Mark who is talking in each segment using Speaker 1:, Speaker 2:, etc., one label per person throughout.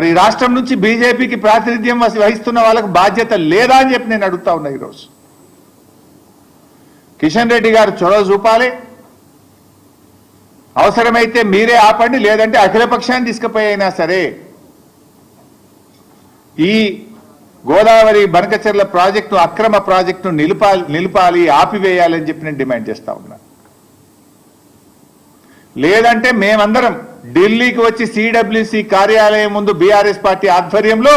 Speaker 1: మరి ఈ రాష్ట్రం నుంచి బీజేపీకి ప్రాతినిధ్యం వహిస్తున్న వాళ్ళకు బాధ్యత లేదా అని చెప్పి నేను అడుగుతా ఉన్నా. ఈరోజు కిషన్ రెడ్డి గారు చొరవ చూపాలి, అవసరమైతే మీరే ఆపండి, లేదంటే అఖిలపక్షాన్ని తీసుకుపోయినా సరే ఈ గోదావరి బనకచెర్ల ప్రాజెక్టు అక్రమ ప్రాజెక్టును నిలిపాలి, ఆపివేయాలని చెప్పి నేను డిమాండ్ చేస్తా ఉన్నా. లేదంటే మేమందరం ఢిల్లీకి వచ్చి సిడబ్ల్యూసి కార్యాలయం ముందు బీఆర్ఎస్ పార్టీ ఆధ్వర్యంలో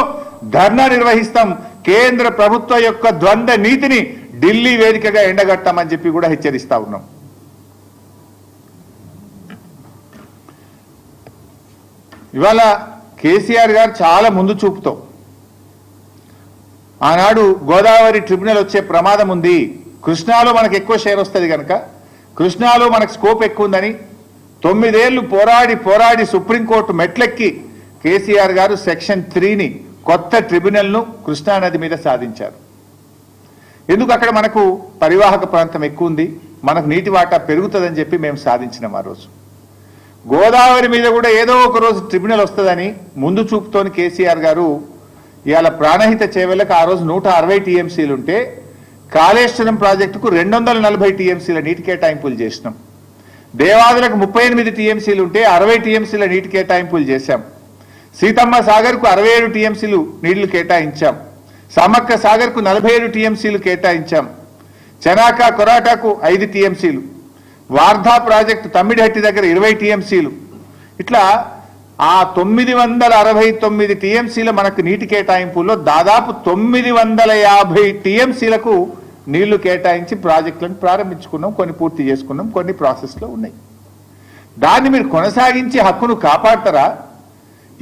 Speaker 1: ధర్నా నిర్వహిస్తాం. కేంద్ర ప్రభుత్వ యొక్క ద్వంద్వ నీతిని ఢిల్లీ వేదికగా ఎండగట్టామని చెప్పి కూడా హెచ్చరిస్తా ఉన్నాం. ఇవాళ కేసీఆర్ గారు చాలా ముందు చూపుతో ఆనాడు గోదావరి ట్రిబ్యునల్ వచ్చే ప్రమాదం ఉంది, కృష్ణాలో మనకు ఎక్కువ షేర్ వస్తుంది కనుక కృష్ణాలో మనకు స్కోప్ ఎక్కువ ఉందని 9 ఏళ్లు పోరాడి సుప్రీంకోర్టు మెట్లెక్కి కేసీఆర్ గారు సెక్షన్ 3ని కొత్త ట్రిబ్యునల్ను కృష్ణానది మీద సాధించారు. ఎందుకు? అక్కడ మనకు పరివాహక ప్రాంతం ఎక్కువ ఉంది, మనకు నీటి వాటా పెరుగుతుందని చెప్పి మేము సాధించినాం. ఆ రోజు గోదావరి మీద కూడా ఏదో ఒక రోజు ట్రిబ్యునల్ వస్తుందని ముందు చూపుతోని కేసీఆర్ గారు ఇవాళ ప్రాణహిత చేవలకు ఆ రోజు 160 టీఎంసీలు ఉంటే కాళేశ్వరం ప్రాజెక్టుకు 240 టీఎంసీల నీటి కేటాయింపులు చేసినాం. దేవాదులకు 38 టీఎంసీలు ఉంటే 60 టీఎంసీల నీటి కేటాయింపులు చేశాం. సీతమ్మ సాగర్కు 67 టీఎంసీలు నీళ్లు కేటాయించాం. సమ్మక్క సాగర్కు 47 టీఎంసీలు కేటాయించాం. చెనాక కొరాటాకు 5 టీఎంసీలు, వార్ధా ప్రాజెక్టు తమ్మిడిహట్టి దగ్గర 20 టీఎంసీలు, ఇట్లా ఆ 969 టీఎంసీల మనకు నీటి కేటాయింపుల్లో దాదాపు 950 టీఎంసీలకు నీళ్లు కేటాయించి ప్రాజెక్టులను ప్రారంభించుకున్నాం. కొన్ని పూర్తి చేసుకున్నాం, కొన్ని ప్రాసెస్లో ఉన్నాయి. దాన్ని మీరు కొనసాగించి హక్కును కాపాడతారా?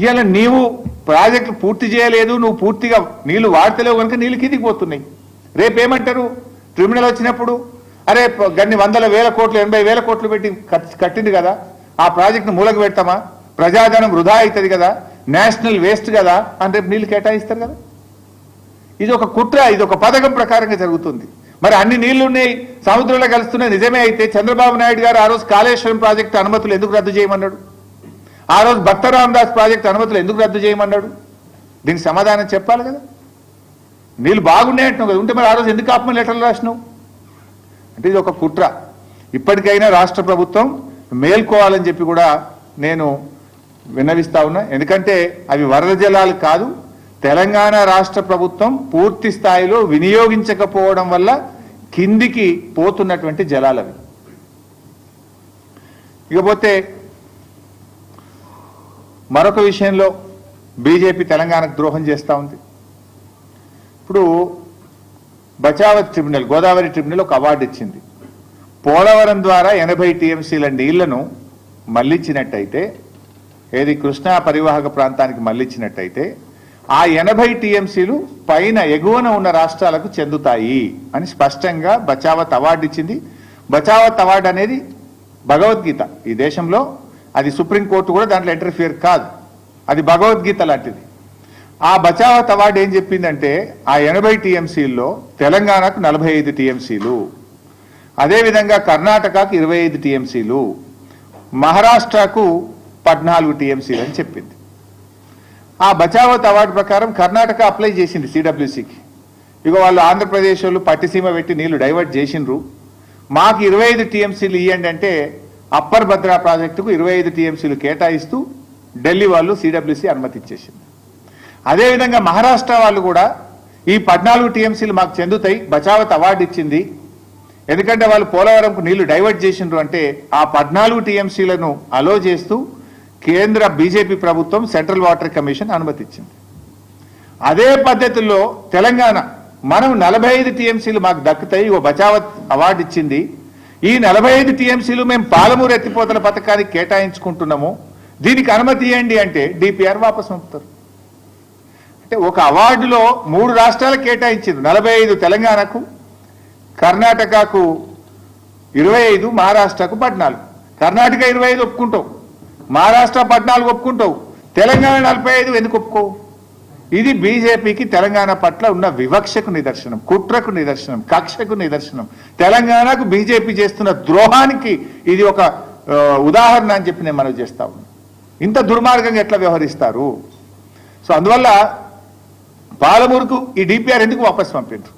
Speaker 1: ఇవాళ నీవు ప్రాజెక్టు పూర్తి చేయలేదు, నువ్వు పూర్తిగా నీళ్లు వాడతలేవు కనుక నీళ్ళు కిందికి పోతున్నాయి. రేపేమంటారు? ట్రిబ్యునల్ వచ్చినప్పుడు అరే గన్ని 100,000 కోట్లు 80,000 కోట్లు పెట్టి కట్టింది కదా, ఆ ప్రాజెక్టును మూలకు పెడతామా, ప్రజాధనం వృధా అవుతుంది కదా, నేషనల్ వేస్ట్ కదా అని రేపు నీళ్లు కేటాయిస్తారు కదా. ఇది ఒక కుట్ర, ఇది ఒక పథకం ప్రకారంగా జరుగుతుంది. మరి అన్ని నీళ్లు ఉన్నాయి, సముద్రంలో కలుస్తున్నాయి నిజమే అయితే చంద్రబాబు నాయుడు గారు ఆ రోజు కాళేశ్వరం ప్రాజెక్టు అనుమతులు ఎందుకు రద్దు చేయమన్నాడు? ఆ రోజు భక్త రామదాస్ ప్రాజెక్టు అనుమతులు ఎందుకు రద్దు చేయమన్నాడు? దీనికి సమాధానం చెప్పాలి కదా. నీళ్ళు బాగున్నాయంటున్నావు కదా, ఉంటే మరి ఆ రోజు ఎందుకు ఆపమని లెటర్లు రాసినావు? అంటే ఇది ఒక కుట్ర. ఇప్పటికైనా రాష్ట్ర ప్రభుత్వం మేల్కోవాలని చెప్పి కూడా నేను విన్నవిస్తా ఉన్నా. ఎందుకంటే అవి వరద జలాలు కాదు, తెలంగాణ రాష్ట్ర ప్రభుత్వం పూర్తి స్థాయిలో వినియోగించకపోవడం వల్ల కిందికి పోతున్నటువంటి జలాలవి. ఇకపోతే మరొక విషయంలో బీజేపీ తెలంగాణకు ద్రోహం చేస్తూ ఉంది. ఇప్పుడు బచావత్ ట్రిబ్యునల్, గోదావరి ట్రిబ్యునల్ ఒక అవార్డు ఇచ్చింది. పోలవరం ద్వారా 80 టీఎంసీల నీళ్లను మళ్లించినట్టయితే, ఏది కృష్ణా పరివాహక ప్రాంతానికి మళ్లించినట్టయితే ఆ 80 టీఎంసీలు పైన ఎగువన ఉన్న రాష్ట్రాలకు చెందుతాయి అని స్పష్టంగా బచావత్ అవార్డు ఇచ్చింది. బచావత్ అవార్డు అనేది భగవద్గీత ఈ దేశంలో, అది సుప్రీంకోర్టు కూడా దాంట్లో ఇంటర్ఫియర్ కాదు, అది భగవద్గీత లాంటిది. ఆ బచావత్ అవార్డు ఏం చెప్పిందంటే ఆ 80 టీఎంసీల్లో తెలంగాణకు 45 టీఎంసీలు, అదేవిధంగా కర్ణాటకకు 25 టీఎంసీలు, మహారాష్ట్రకు 14 టీఎంసీలు అని చెప్పింది. ఆ బచావత్ అవార్డు ప్రకారం కర్ణాటక అప్లై చేసింది సిడబ్ల్యూసికి. ఇక వాళ్ళు ఆంధ్రప్రదేశ్ వాళ్ళు పట్టిసీమ పెట్టి నీళ్లు డైవర్ట్ చేసిండ్రు, మాకు 25 టీఎంసీలు ఇవ్వండి అంటే అప్పర్ భద్రా ప్రాజెక్టుకు 25 టీఎంసీలు కేటాయిస్తూ ఢిల్లీ వాళ్ళు సిడబ్ల్యూసి అనుమతి ఇచ్చేసింది. అదేవిధంగా మహారాష్ట్ర వాళ్ళు కూడా ఈ 14 టీఎంసీలు మాకు చెందుతాయి, బచావత్ అవార్డు ఇచ్చింది. ఎందుకంటే వాళ్ళు పోలవరంకు నీళ్లు డైవర్ట్ చేసిండ్రు అంటే ఆ 14 టీఎంసీలను అలో చేస్తూ కేంద్ర బీజేపీ ప్రభుత్వం సెంట్రల్ వాటర్ కమిషన్ అనుమతి ఇచ్చింది. అదే పద్ధతిలో తెలంగాణ మనం 45 టీఎంసీలు మాకు దక్కుతాయి, ఓ బచావత్ అవార్డు ఇచ్చింది. ఈ 45 టీఎంసీలు మేము పాలమూరు ఎత్తిపోతల పథకానికి కేటాయించుకుంటున్నాము, దీనికి అనుమతి ఇవ్వండి అంటే డిపిఆర్ వాపసు పంపుతారు. అంటే ఒక అవార్డులో 3 రాష్ట్రాలకు కేటాయించింది, 45 తెలంగాణకు, కర్ణాటకకు 25, మహారాష్ట్రకు 14. కర్ణాటక 25 ఒప్పుకుంటావు, మహారాష్ట్ర 14 ఒప్పుకుంటావు, తెలంగాణ 45 ఎందుకు ఒప్పుకోవు? ఇది బీజేపీకి తెలంగాణ పట్ల ఉన్న వివక్షకు నిదర్శనం, కుట్రకు నిదర్శనం, కక్షకు నిదర్శనం. తెలంగాణకు బీజేపీ చేస్తున్న ద్రోహానికి ఇది ఒక ఉదాహరణ అని చెప్పి నేను మనవి చేస్తా ఉన్నాను. ఇంత దుర్మార్గంగా ఎట్లా వ్యవహరిస్తారు? అందువల్ల పాలమూరుకు ఈ డిపిఆర్ ఎందుకు వాపస్ పంపిండ్రు?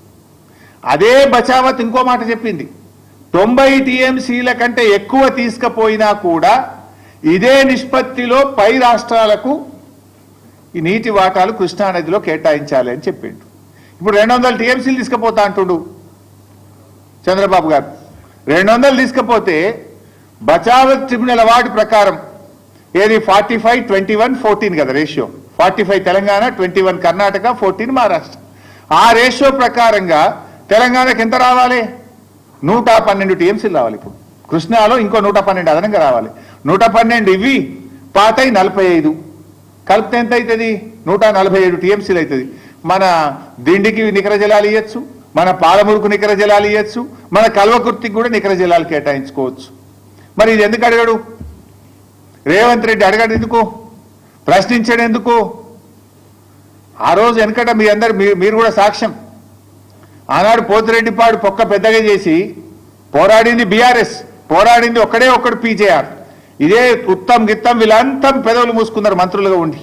Speaker 1: అదే బచావత్ ఇంకో మాట చెప్పింది, 90 టీఎంసీల కంటే ఎక్కువ తీసుకుపోయినా కూడా ఇదే నిష్పత్తిలో పై రాష్ట్రాలకు ఈ నీటి వాటాలు కృష్ణానదిలో కేటాయించాలి అని చెప్పిండు. ఇప్పుడు 200 టీఎంసీలు తీసుకుపోతా అంటుడు చంద్రబాబు గారు. 200 తీసుకపోతే బచావత్ ట్రిబ్యునల్ అవార్డు ప్రకారం ఏది 45-21-14 కదా రేషియో, 45 తెలంగాణ, 21 కర్ణాటక, 14 మహారాష్ట్ర. ఆ రేషియో ప్రకారంగా తెలంగాణకి ఎంత రావాలి? 112 టీఎంసీలు రావాలి. ఇప్పుడు కృష్ణాలో ఇంకో 112 అదనంగా రావాలి. 112 ఇవి పాతై 45 కలిపితే ఎంత అవుతుంది? 147 టీఎంసీలు అవుతుంది. మన దిండికి నికర జలాలు ఇవ్వచ్చు, మన పాలమూరుకు నికర జలాలు ఇవ్వచ్చు, మన కల్వకుర్తికి కూడా నికర జలాలు కేటాయించుకోవచ్చు. మరి ఇది ఎందుకు అడగడు రేవంత్ రెడ్డి? అడగడు ఎందుకు? ప్రశ్నించడు ఎందుకు? ఆ రోజు వెనకట మీ అందరు మీరు కూడా సాక్ష్యం. ఆనాడు పోతిరెడ్డిపాడు పొక్క పెద్దగా చేసి పోరాడింది బీఆర్ఎస్, పోరాడింది ఒక్కడే ఒక్కడు పీజేఆర్. ఇదే ఉత్తమ్ గిత్తం వీళ్ళంతా పెదవులు మూసుకున్నారు మంత్రులుగా ఉండి.